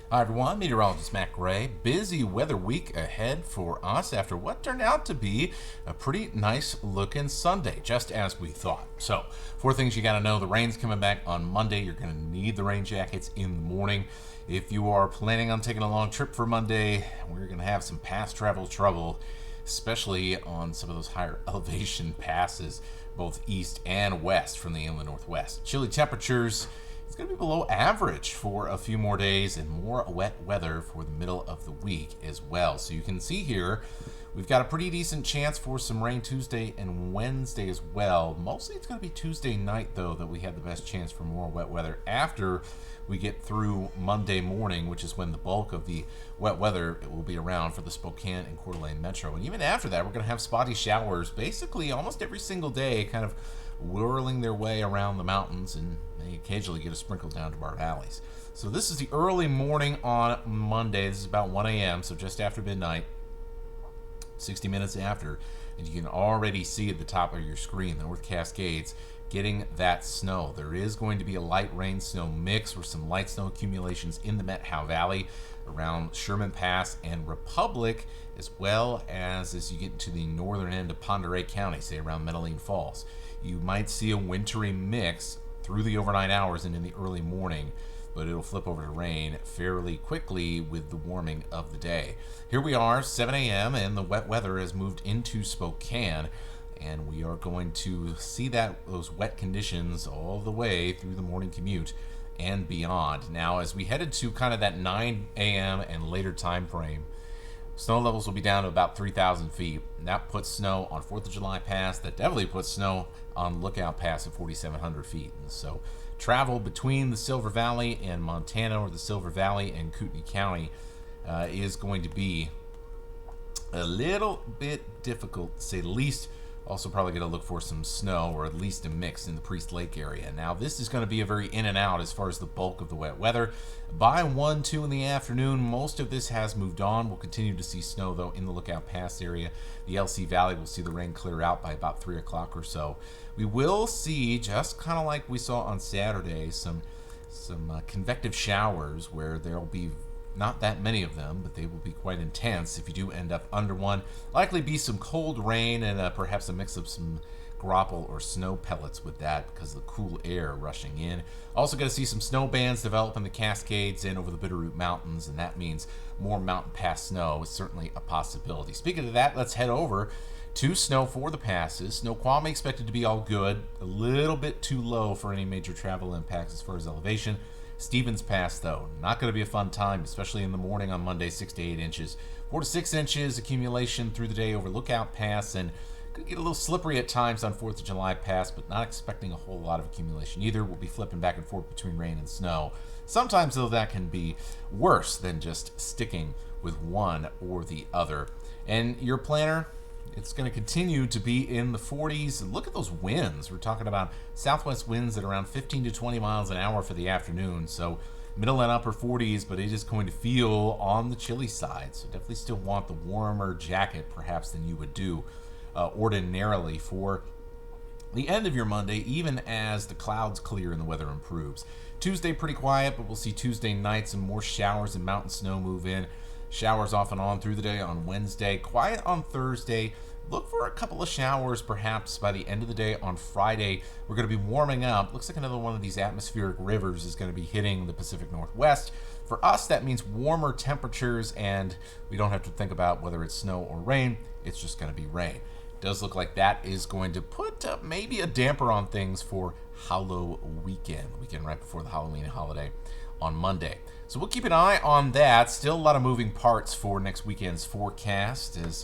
Hi everyone, meteorologist Matt Gray. Busy weather week ahead for us after what turned out to be a pretty nice looking Sunday, just as we thought. So, four things you got to know. The rain's coming back on Monday. You're going to need the rain jackets in the morning. If you are planning on taking a long trip for Monday, we're going to have some pass travel trouble, especially on some of those higher elevation passes, both east and west from the inland northwest. Chilly temperatures. It's going to be below average for a few more days and more wet weather for the middle of the week as well. So you can see here, we've got a pretty decent chance for some rain Tuesday and Wednesday as well. Mostly it's going to be Tuesday night, though, that we have the best chance for more wet weather after we get through Monday morning, which is when the bulk of the wet weather will be around for the Spokane and couer-dalene metro. And even after that, we're going to have spotty showers basically almost every single day, kind of whirling their way around the mountains, and may occasionally get a sprinkle down to our valleys. So this is the early morning on Monday. This is about 1 a.m., so just after midnight, 60 minutes after, and you can already see at the top of your screen the North Cascades getting that snow. There is going to be a light rain snow mix with some light snow accumulations in the Methow Valley around Sherman Pass and Republic, as well as you get into the northern end of Pend Oreille County, say around Medellin Falls. You might see a wintry mix through the overnight hours and in the early morning, but it'll flip over to rain fairly quickly with the warming of the day. Here we are, 7 a.m., and the wet weather has moved into Spokane, and we are going to see those wet conditions all the way through the morning commute and beyond. Now, as we headed to kind of that 9 a.m. and later time frame, snow levels will be down to about 3,000 feet. And that puts snow on 4th of July Pass. That definitely puts snow on Lookout Pass at 4,700 feet. And so travel between the Silver Valley and Montana, or the Silver Valley and Kootenai County, is going to be a little bit difficult, to say the least. Also probably going to look for some snow, or at least a mix in the Priest Lake area. Now, this is going to be a very in and out as far as the bulk of the wet weather. By 1, 2 in the afternoon, most of this has moved on. We'll continue to see snow, though, in the Lookout Pass area. The LC Valley will see the rain clear out by about 3 o'clock or so. We will see, just kind of like we saw on Saturday, some convective showers where there will be not that many of them, but they will be quite intense if you do end up under one. Likely be some cold rain and perhaps a mix of some graupel or snow pellets with that because of the cool air rushing in. Also going to see some snow bands develop in the Cascades and over the Bitterroot Mountains, and that means more mountain pass snow is certainly a possibility. Speaking of that, let's head over to snow for the passes. Snoqualmie expected to be all good, a little bit too low for any major travel impacts as far as elevation. Stevens Pass, though, not going to be a fun time, especially in the morning on Monday, 6 to 8 inches. 4 to 6 inches accumulation through the day over Lookout Pass, and could get a little slippery at times on 4th of July Pass, but not expecting a whole lot of accumulation either. We'll be flipping back and forth between rain and snow. Sometimes, though, that can be worse than just sticking with one or the other. And your planner, it's going to continue to be in the 40s. Look at those winds. We're talking about southwest winds at around 15 to 20 miles an hour for the afternoon. So middle and upper 40s, but it is going to feel on the chilly side. So definitely still want the warmer jacket perhaps than you would do ordinarily for the end of your Monday, even as the clouds clear and the weather improves. Tuesday pretty quiet, but we'll see Tuesday night some more showers and mountain snow move in. Showers off and on through the day on Wednesday. Quiet on Thursday. Look for a couple of showers perhaps by the end of the day on Friday. We're going to be warming up. Looks like another one of these atmospheric rivers is going to be hitting the Pacific Northwest. For us, that means warmer temperatures, and we don't have to think about whether it's snow or rain. It's just going to be rain. It does look like that is going to put maybe a damper on things for Hallow weekend, the weekend right before the Halloween holiday on Monday. So we'll keep an eye on that. Still a lot of moving parts for next weekend's forecast, as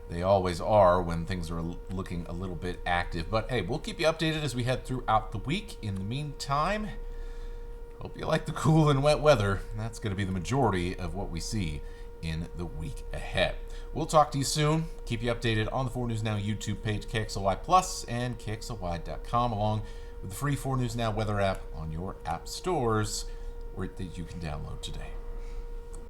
they always are when things are looking a little bit active. But hey, we'll keep you updated as we head throughout the week. In the meantime, hope you like the cool and wet weather. That's going to be the majority of what we see in the week ahead. We'll talk to you soon. Keep you updated on the 4 News Now YouTube page, KXLY Plus, and kxly.com, along with the free 4 News Now weather app on your app stores, that you can download today.